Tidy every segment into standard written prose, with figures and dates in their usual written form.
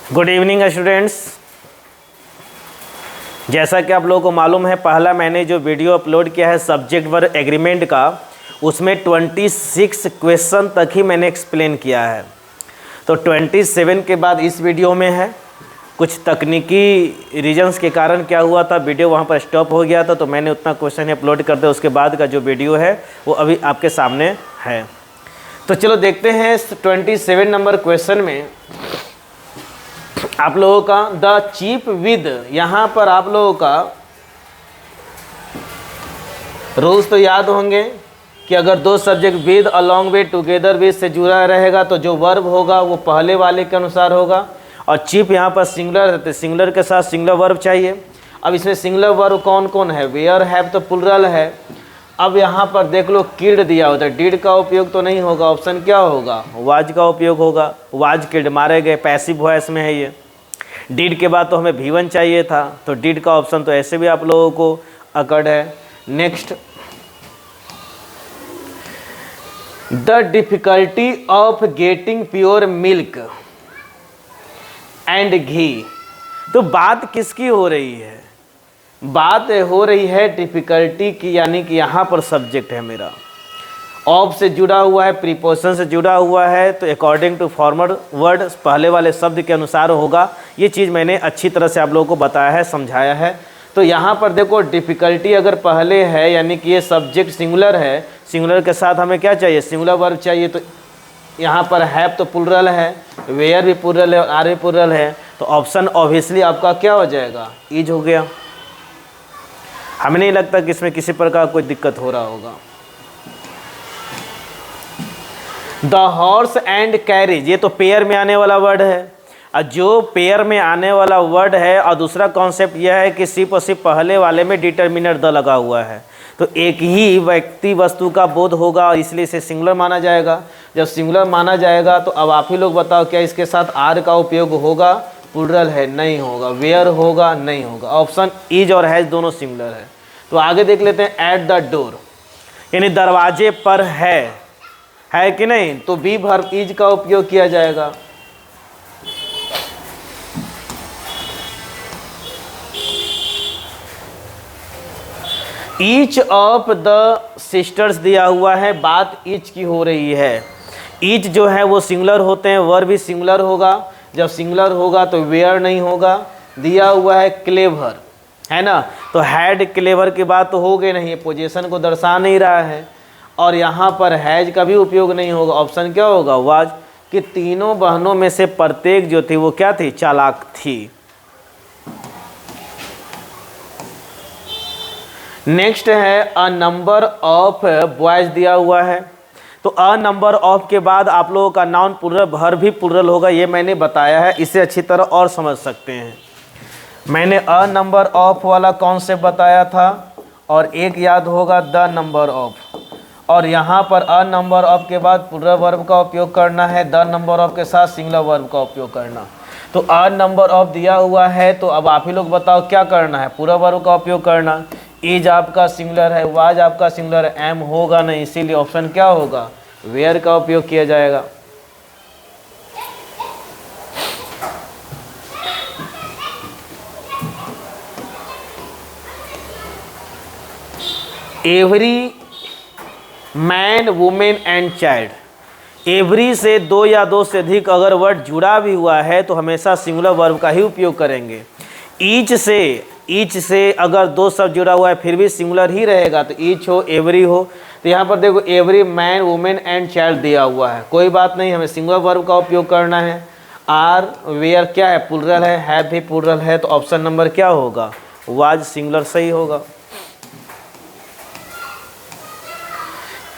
Good evening students. जैसा कि आप लोगों को मालूम है, पहला मैंने जो वीडियो अपलोड किया है सब्जेक्ट वर्ब एग्रीमेंट का, उसमें 26 क्वेश्चन तक ही मैंने एक्सप्लेन किया है। तो 27 के बाद इस वीडियो में है। कुछ तकनीकी रीजंस के कारण क्या हुआ था, वीडियो वहाँ पर स्टॉप हो गया था, तो मैंने उतना क्वेश्चन अपलोड कर दिया। उसके बाद का जो वीडियो है वो अभी आपके सामने है। तो चलो देखते हैं 27 नंबर क्वेश्चन में आप लोगों का द चीप विद, यहाँ पर आप लोगों का रूल्स तो याद होंगे कि अगर दो subject with, along with, together with से जुड़ा रहेगा तो जो वर्ब होगा वो पहले वाले के अनुसार होगा। और चीप यहाँ पर सिंगुलर है तो सिंगुलर के साथ सिंगुलर वर्ब चाहिए। अब इसमें सिंगुलर वर्ब कौन कौन है? वेयर, हैव तो प्लुरल है। अब यहाँ पर देख लो किल्ड दिया होता है, डिड का उपयोग तो नहीं होगा, ऑप्शन क्या होगा? वाज का उपयोग होगा। वाज किल्ड, मारे गए, पैसिव वॉइस में है ये। डिड के बाद तो हमें V1 चाहिए था, तो डिड का ऑप्शन तो ऐसे भी आप लोगों को अकर्ड है। Next, the difficulty of getting pure milk and ghee. तो बात किसकी हो रही है? बात हो रही है डिफिकल्टी की, यानी कि यहाँ पर सब्जेक्ट है मेरा, ऑफ से जुड़ा हुआ है, प्रीपोजिशन से जुड़ा हुआ है, तो अकॉर्डिंग टू फॉर्मर वर्ड पहले वाले शब्द के अनुसार होगा। ये चीज़ मैंने अच्छी तरह से आप लोगों को बताया है, समझाया है। तो यहाँ पर देखो डिफ़िकल्टी अगर पहले है, यानी कि ये सब्जेक्ट सिंगुलर है, सिंगुलर के साथ हमें क्या चाहिए? सिंगुलर वर्ब चाहिए। तो यहाँ पर हैव तो प्लुरल है, वेयर भी प्लुरल है और आर भी प्लुरल है, तो ऑप्शन ऑब्वियसली आपका क्या हो जाएगा? ईज हो गया। हमें नहीं लगता कि इसमें किसी प्रकार कोई दिक्कत हो रहा होगा। द हॉर्स एंड कैरिज, ये तो पेयर में आने वाला वर्ड है। और जो पेयर में आने वाला वर्ड है, और दूसरा कॉन्सेप्ट यह है कि सिर्फ और सिर्फ पहले वाले में डिटर्मिनर द लगा हुआ है, तो एक ही व्यक्ति वस्तु का बोध होगा, इसलिए इसे सिंगुलर माना जाएगा। जब सिंगुलर माना जाएगा तो अब आप ही लोग बताओ, क्या इसके साथ आर का उपयोग होगा? प्लुरल है, नहीं होगा। वेयर होगा, नहीं होगा। ऑप्शन इज और हैज दोनों सिंगुलर है। तो आगे देख लेते हैं, एट द डोर, यानी दरवाजे पर है कि नहीं? तो बी वर्ब इज का उपयोग किया जाएगा। ईच ऑफ द सिस्टर्स दिया हुआ है, बात ईच की हो रही है। ईच जो है वो सिंगुलर होते हैं, वर्ब भी सिंगुलर होगा। जब सिंगुलर होगा तो वेयर नहीं होगा। दिया हुआ है क्लेवर, है ना, तो हैड क्लेवर की बात तो हो गई नहीं, पोजीशन को दर्शा नहीं रहा है। और यहाँ पर हैज का भी उपयोग नहीं होगा। ऑप्शन क्या होगा? वाज, कि तीनों बहनों में से प्रत्येक जो थी वो क्या थी? चालाक थी। नेक्स्ट है अ नंबर ऑफ बॉयज दिया हुआ है। तो अ नंबर ऑफ के बाद आप लोगों का नाउन प्लुरल, वर्ब भी प्लुरल होगा, ये मैंने बताया है। इसे अच्छी तरह और समझ सकते हैं। मैंने अ नंबर ऑफ वाला कॉन्सेप्ट बताया था, और एक याद होगा द नंबर ऑफ। और यहाँ पर अ नंबर ऑफ के बाद प्लुरल वर्ब का उपयोग करना है, द नंबर ऑफ के साथ सिंगुलर वर्ब का उपयोग करना। तो अ नंबर ऑफ दिया हुआ है, तो अब आप ही लोग बताओ क्या करना है? प्लुरल वर्ब का उपयोग करना। इज आपका सिंगुलर है, वाज आपका सिंगुलर है, एम होगा नहीं, इसीलिए ऑप्शन क्या होगा? वेयर का उपयोग किया जाएगा। Every man, women and child, every से दो या दो से अधिक अगर वर्ड जुड़ा भी हुआ है तो हमेशा सिंगुलर वर्ब का ही उपयोग करेंगे। ईच से अगर दो शब्द जुड़ा हुआ है फिर भी सिंगुलर ही रहेगा, तो ईच हो, एवरी हो। तो यहाँ पर देखो every man, women and child दिया हुआ है, कोई बात नहीं, हमें सिंगुलर वर्ब का उपयोग करना है। आर, वेयर क्या है? प्लुरल है, हैव भी प्लुरल है, तो ऑप्शन नंबर क्या होगा? वाज सिंगुलर सही होगा।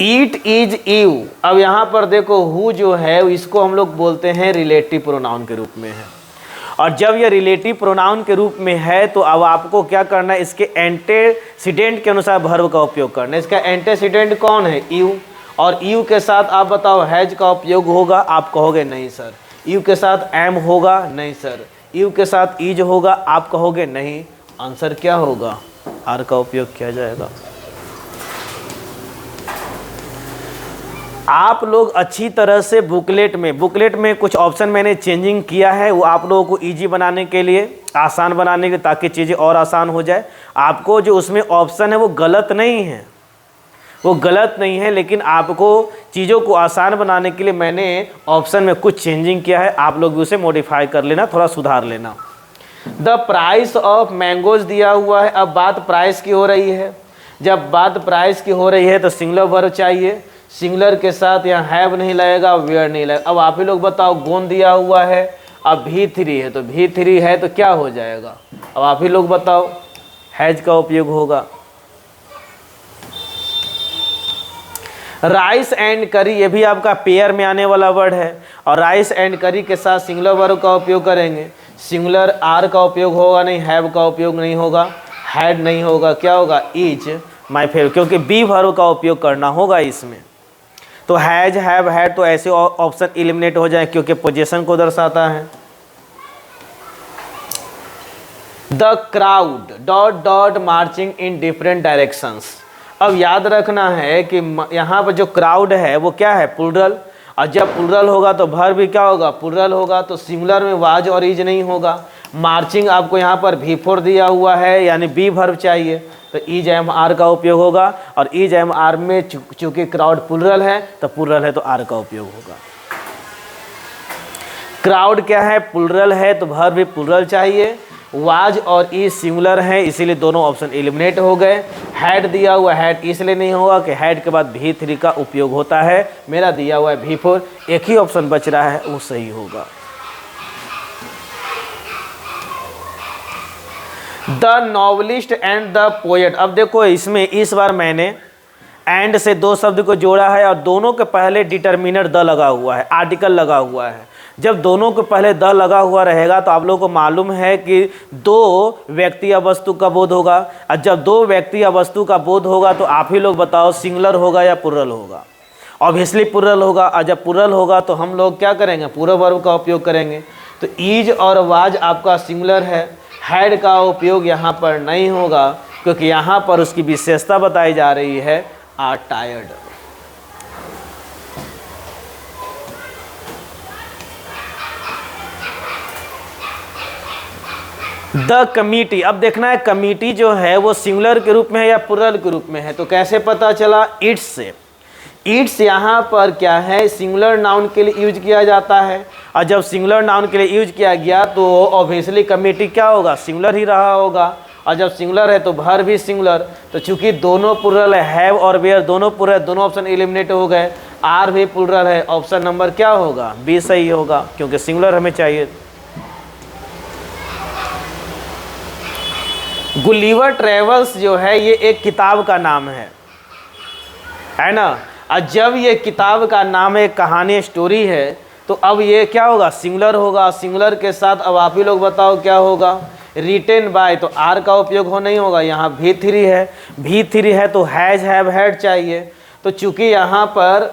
ईट, इज, यू। अब यहाँ पर देखो हु जो है इसको हम लोग बोलते हैं रिलेटिव प्रोनाउन के रूप में है। और जब ये रिलेटिव प्रोनाउन के रूप में है तो अब आपको क्या करना है? इसके एंटेसिडेंट के अनुसार वर्ब का उपयोग करना है। इसका एंटेसिडेंट कौन है? यू। और यू के साथ आप बताओ हैज का उपयोग होगा? आप कहोगे नहीं सर। यू के साथ एम होगा? नहीं सर। यू के साथ इज होगा? आप कहोगे नहीं। आंसर क्या होगा? आर का उपयोग किया जाएगा। आप लोग अच्छी तरह से बुकलेट में कुछ ऑप्शन मैंने चेंजिंग किया है, वो आप लोगों को इजी बनाने के लिए, आसान बनाने के लिए, ताकि चीज़ें और आसान हो जाए। आपको जो उसमें ऑप्शन है वो गलत नहीं है, वो गलत नहीं है, लेकिन आपको चीज़ों को आसान बनाने के लिए मैंने ऑप्शन में कुछ चेंजिंग किया है। आप लोग भी उसे मॉडिफाई कर लेना, थोड़ा सुधार लेना। द प्राइस ऑफ मैंगोज दिया हुआ है। अब बात प्राइस की हो रही है। जब बात प्राइस की हो रही है तो सिंगुलर वर्ब चाहिए। सिंगुलर के साथ यहाँ हैव नहीं लगेगा, वेयर नहीं लगेगा। अब आप ही लोग बताओ, गोन दिया हुआ है, अब V3 है, तो V3 है तो क्या हो जाएगा? अब आप ही लोग बताओ, हैज का उपयोग होगा। राइस एंड करी, ये भी आपका पेयर में आने वाला वर्ड है, और राइस एंड करी के साथ सिंगुलर वर्ब का उपयोग करेंगे। सिंगुलर आर का उपयोग होगा नहीं, हैव का उपयोग नहीं होगा, हैड नहीं होगा, क्या होगा? इज माय फेवरेट, क्योंकि बी वर्ब का उपयोग करना होगा इसमें। तो हैज, हैव, हैड, तो ऐसे ऑप्शन एलिमिनेट हो जाए क्योंकि पोजीशन को दर्शाता है। The crowd dot dot marching in different directions. अब याद रखना है कि यहाँ पर जो क्राउड है वो क्या है? प्लूरल, और जब प्लूरल होगा तो वर्ब भी क्या होगा? प्लूरल होगा। तो सिंगुलर में वाज और इज नहीं होगा। मार्चिंग आपको यहाँ पर V4 दिया हुआ है, यानी बी वर्ब चाहिए, तो इज एम आर का उपयोग होगा। और इज एम आर में चूंकि क्राउड प्लूरल है, तो प्लूरल है तो आर का उपयोग होगा। क्राउड क्या है? प्लूरल है, तो वर्ब भी प्लूरल चाहिए। वाज और इज सिंगुलर है, इसीलिए दोनों ऑप्शन एलिमिनेट हो गए। हैड दिया हुआ, हैड इसलिए नहीं होगा कि हैड के बाद V3 का उपयोग होता है। मेरा दिया हुआ है V4, एक ही ऑप्शन बच रहा है, वो सही होगा। The novelist and the poet. अब देखो इसमें इस बार मैंने एंड से दो शब्द को जोड़ा है, और दोनों के पहले डिटर्मिनर द लगा हुआ है, आर्टिकल लगा हुआ है। जब दोनों के पहले द लगा हुआ रहेगा तो आप लोगों को मालूम है कि दो व्यक्ति या वस्तु का बोध होगा, और जब दो व्यक्ति या वस्तु का बोध होगा तो आप ही लोग बताओ सिंगुलर होगा या प्लूरल होगा? ऑब्वियसली प्लूरल होगा। और जब प्लूरल होगा तो हम लोग क्या करेंगे? पूरा वर्ब का उपयोग करेंगे। तो इज और वाज आपका सिंगुलर है, हैड का उपयोग यहाँ पर नहीं होगा, क्योंकि यहाँ पर उसकी विशेषता बताई जा रही है, आर टायर्ड। The committee. अब देखना है कमिटी जो है वो सिंगुलर के रूप में है या प्लूरल के रूप में है। तो कैसे पता चला? इट्स से। इट्स यहाँ पर क्या है? सिंगुलर नाउन के लिए यूज किया जाता है, और जब सिंगुलर नाउन के लिए यूज किया गया तो ऑब्वियसली कमिटी क्या होगा? सिंगुलर ही रहा होगा। और जब सिंगुलर है तो वर्ब भी सिंगुलर। तो चूंकि दोनों प्लूरल है, हैव और वेयर दोनों प्लूरल, दोनों ऑप्शन एलिमिनेट हो गए। आर भी प्लूरल है, ऑप्शन नंबर क्या होगा? बी सही होगा, क्योंकि सिंगुलर हमें चाहिए। गुलिवर ट्रेवल्स जो है ये एक किताब का नाम है ना। और जब ये किताब का नाम एक कहानी, स्टोरी है, तो अब ये क्या होगा? सिंगुलर होगा। सिंगुलर के साथ अब आप ही लोग बताओ क्या होगा? रिटेन बाय, तो आर का उपयोग हो नहीं होगा। यहाँ V3 है, V3 है तो हैज, हैव, हैड चाहिए। तो चूंकि यहाँ पर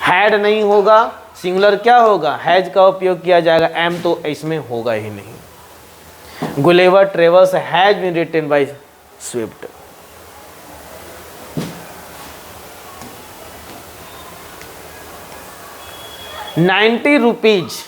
हैड नहीं होगा, सिंगुलर क्या होगा? हैज का उपयोग किया जाएगा। एम तो इसमें होगा ही नहीं। Gulliver travels has been written by Swift. ₹90।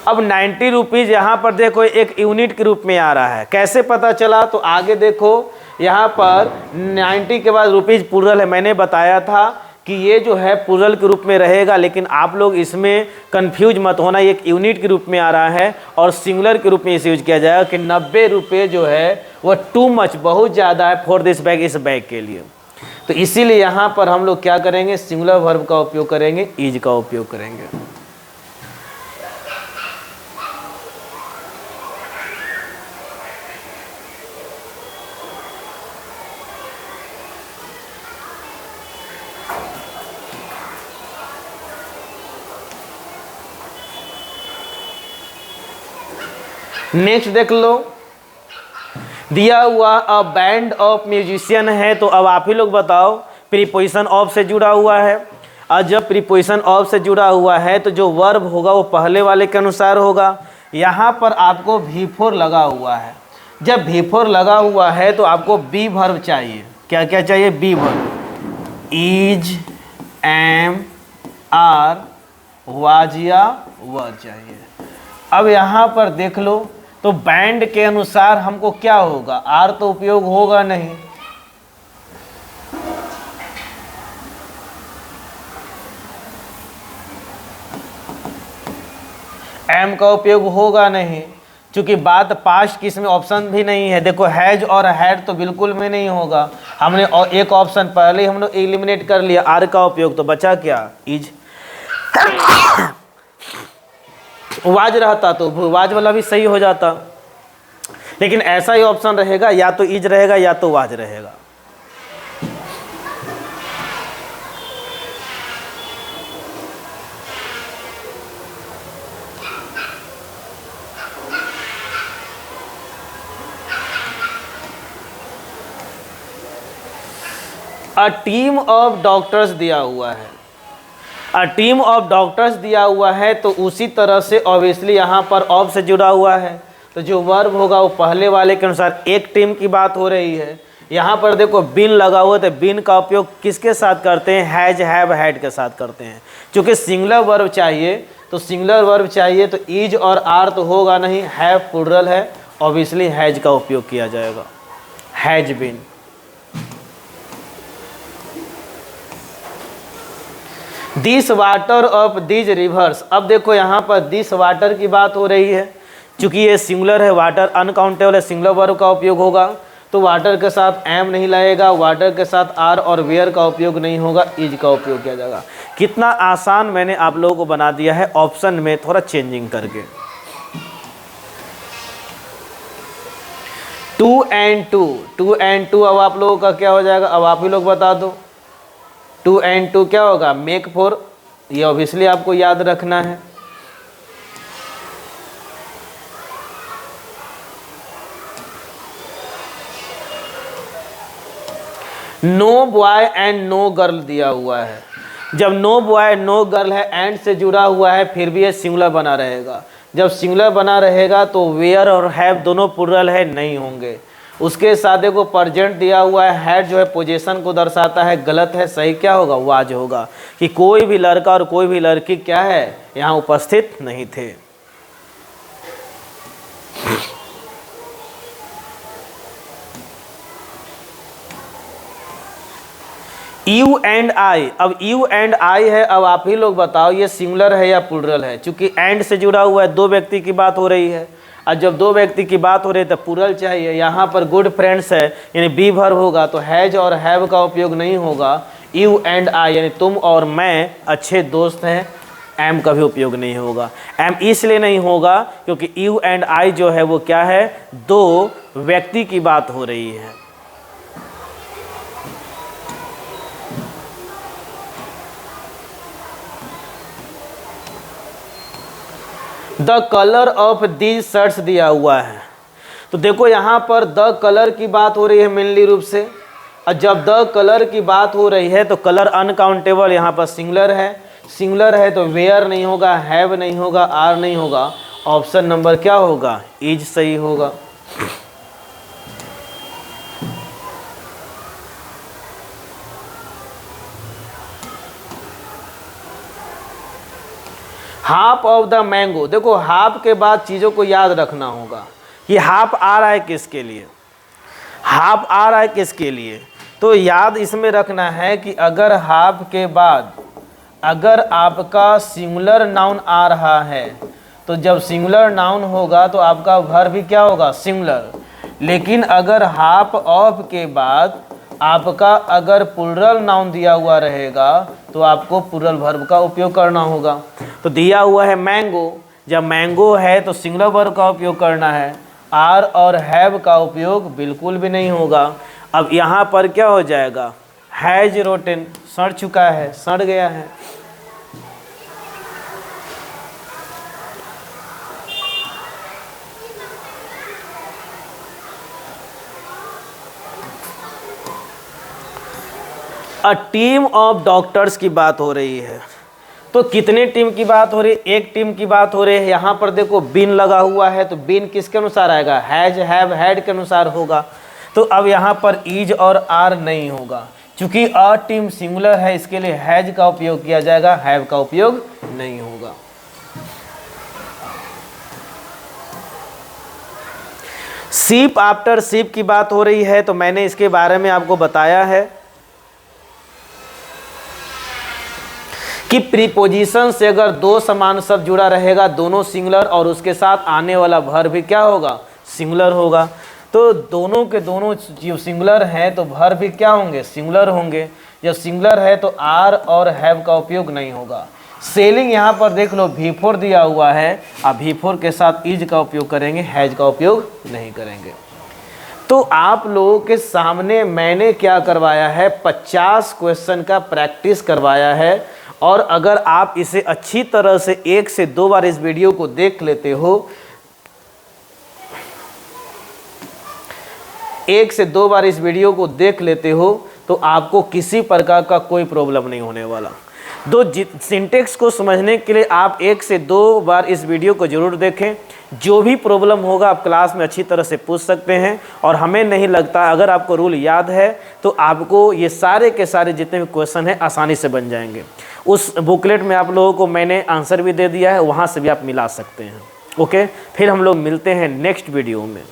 अब 90 रुपीज़ यहाँ पर देखो एक यूनिट के रूप में आ रहा है। कैसे पता चला? तो आगे देखो यहाँ पर 90 के बाद रुपीज़ प्लूरल है। मैंने बताया था कि ये जो है प्लूरल के रूप में रहेगा, लेकिन आप लोग इसमें कंफ्यूज मत होना, ये एक यूनिट के रूप में आ रहा है और सिंगुलर के रूप में इसे यूज किया जाएगा कि 90 रुपये जो है वह टू मच, बहुत ज़्यादा है फॉर दिस बैग, इस बैग के लिए। तो इसीलिए यहाँ पर हम लोग क्या करेंगे? सिंगुलर वर्ब का उपयोग करेंगे, इज का उपयोग करेंगे। नेक्स्ट देख लो, दिया हुआ अ बैंड ऑफ म्यूजिशियन है। तो अब आप ही लोग बताओ, प्रीपोजिशन ऑफ से जुड़ा हुआ है, और जब प्रीपोजिशन ऑफ से जुड़ा हुआ है तो जो वर्ब होगा वो पहले वाले के अनुसार होगा। यहाँ पर आपको V4 लगा हुआ है। जब V4 लगा हुआ है तो आपको बी वर्ब चाहिए। क्या क्या चाहिए? Be verb. Is, am, are, was या वर चाहिए। अब यहाँ पर देख लो तो बैंड के अनुसार हमको क्या होगा, आर तो उपयोग होगा नहीं, एम का उपयोग होगा नहीं, क्योंकि बात पास्ट की इसमें ऑप्शन भी नहीं है। देखो हैज और हैड तो बिल्कुल में नहीं होगा, हमने और एक ऑप्शन पहले ही हम लोग एलिमिनेट कर लिया, आर का उपयोग, तो बचा क्या, इज। वाज रहता तो वाज वाला भी सही हो जाता, लेकिन ऐसा ही ऑप्शन रहेगा, या तो इज रहेगा या तो वाज रहेगा। अ टीम ऑफ डॉक्टर्स दिया हुआ है, अ टीम ऑफ डॉक्टर्स दिया हुआ है, तो उसी तरह से ऑब्वियसली यहाँ पर ऑफ से जुड़ा हुआ है, तो जो वर्ब होगा वो पहले वाले के अनुसार एक टीम की बात हो रही है। यहाँ पर देखो बिन लगा हुआ, तो बिन का उपयोग किसके साथ करते हैं, हैज, हैव, हैड के साथ करते हैं। क्योंकि सिंगुलर वर्ब चाहिए, तो सिंगुलर वर्ब चाहिए तो इज और आर तो होगा नहीं, हैव प्लुरल है, ऑब्वियसली हैज का उपयोग किया जाएगा, has been. This water of this reverse, अब देखो यहाँ पर दिस वाटर की बात हो रही है, चूंकि ये सिंगुलर है, वाटर अनकाउंटेबल है, सिंगुलर वर्ब का उपयोग होगा, तो वाटर के साथ एम नहीं लगेगा, वाटर के साथ आर और वेयर का उपयोग नहीं होगा, इज का उपयोग किया जाएगा। कितना आसान मैंने आप लोगों को बना दिया है ऑप्शन में थोड़ा चेंजिंग करके। 2 and 2, 2 and 2 अब आप लोगों का क्या हो जाएगा, अब आप ही लोग बता दो। 2 and 2 क्या होगा, मेक 4, ये ऑब्वियसली आपको याद रखना है। No boy and no girl दिया हुआ है, जब नो बॉय नो गर्ल है, एंड से जुड़ा हुआ है, फिर भी ये सिंगुलर बना रहेगा। जब सिंगुलर बना रहेगा तो वेयर और हैव दोनों प्लुरल है, नहीं होंगे। उसके साथ देखो प्रेजेंट दिया हुआ है, हैड जो है पोजीशन को दर्शाता है, गलत है, सही क्या होगा, वाज होगा, कि कोई भी लड़का और कोई भी लड़की क्या है यहाँ उपस्थित नहीं थे। यू एंड आई, अब यू एंड आई है, अब आप ही लोग बताओ ये सिंगुलर है या प्लुरल है, क्योंकि एंड से जुड़ा हुआ है, दो व्यक्ति की बात हो रही है, और जब दो व्यक्ति की बात हो रही है तो प्लुरल चाहिए। यहाँ पर गुड फ्रेंड्स है, यानी बी वर्ब होगा, तो हैज और हैव का उपयोग नहीं होगा। यू एंड आई यानी तुम और मैं अच्छे दोस्त हैं, एम का भी उपयोग नहीं होगा। एम इसलिए नहीं होगा क्योंकि यू एंड आई जो है वो क्या है, दो व्यक्ति की बात हो रही है। The colour of these shirts दिया हुआ है, तो देखो यहाँ पर द कलर की बात हो रही है मेनली रूप से, और जब द कलर की बात हो रही है तो कलर अनकाउंटेबल यहाँ पर सिंगुलर है, सिंगुलर है तो वेयर नहीं होगा, हैव नहीं होगा, आर नहीं होगा, ऑप्शन नंबर क्या होगा, इज सही होगा। हाफ ऑफ द मैंगो, देखो हाफ के बाद चीज़ों को याद रखना होगा कि हाफ आ रहा है किसके लिए, हाफ आ रहा है किसके लिए, तो याद इसमें रखना है कि अगर हाफ के बाद अगर आपका सिंगुलर नाउन आ रहा है, तो जब सिंगुलर नाउन होगा तो आपका वर्ब भी क्या होगा, सिंगुलर। लेकिन अगर हाफ ऑफ के बाद आपका अगर प्लुरल नाउन दिया हुआ रहेगा तो आपको प्लुरल वर्ब का उपयोग करना होगा। तो दिया हुआ है मैंगो, जब मैंगो है तो सिंगुलर वर्ब का उपयोग करना है, आर और हैव का उपयोग बिल्कुल भी नहीं होगा। अब यहाँ पर क्या हो जाएगा, हैज रोटेन, सड़ चुका है, सड़ गया है। अ टीम ऑफ डॉक्टर्स की बात हो रही है, तो कितने टीम की बात हो रही है, एक टीम की बात हो रही है। यहाँ पर देखो बिन लगा हुआ है, तो बिन किसके अनुसार आएगा, हैज, हैव, हैड के अनुसार होगा। तो अब यहाँ पर इज और आर नहीं होगा, चूंकि अ टीम सिंगुलर है, इसके लिए हैज का उपयोग किया जाएगा, हैव का उपयोग नहीं होगा। शीप आफ्टर शीप की बात हो रही है, तो मैंने इसके बारे में आपको बताया है कि प्रीपोजिशन से अगर दो समान शब्द जुड़ा रहेगा, दोनों सिंगुलर, और उसके साथ आने वाला वर्ब भी क्या होगा, सिंगुलर होगा। तो दोनों के दोनों जो सिंगुलर हैं तो वर्ब भी क्या होंगे, सिंगुलर होंगे। जब सिंगुलर है तो आर और हैव का उपयोग नहीं होगा। सेलिंग यहाँ पर देख लो V4 दिया हुआ है, अब V4 के साथ इज का उपयोग करेंगे, हैज का उपयोग नहीं करेंगे। तो आप लोगों के सामने मैंने क्या करवाया है, 50 क्वेश्चन का प्रैक्टिस करवाया है, और अगर आप इसे अच्छी तरह से 1 से 2 बार इस वीडियो को देख लेते हो, 1 से 2 बार इस वीडियो को देख लेते हो, तो आपको किसी प्रकार का कोई प्रॉब्लम नहीं होने वाला। सिंटेक्स को समझने के लिए आप 1 से 2 बार इस वीडियो को जरूर देखें। जो भी प्रॉब्लम होगा आप क्लास में अच्छी तरह से पूछ सकते हैं, और हमें नहीं लगता, अगर आपको रूल याद है तो आपको ये सारे के सारे जितने भी क्वेश्चन हैं आसानी से बन जाएंगे। उस बुकलेट में आप लोगों को मैंने आंसर भी दे दिया है, वहाँ से भी आप मिला सकते हैं। ओके, फिर हम लोग मिलते हैं नेक्स्ट वीडियो में।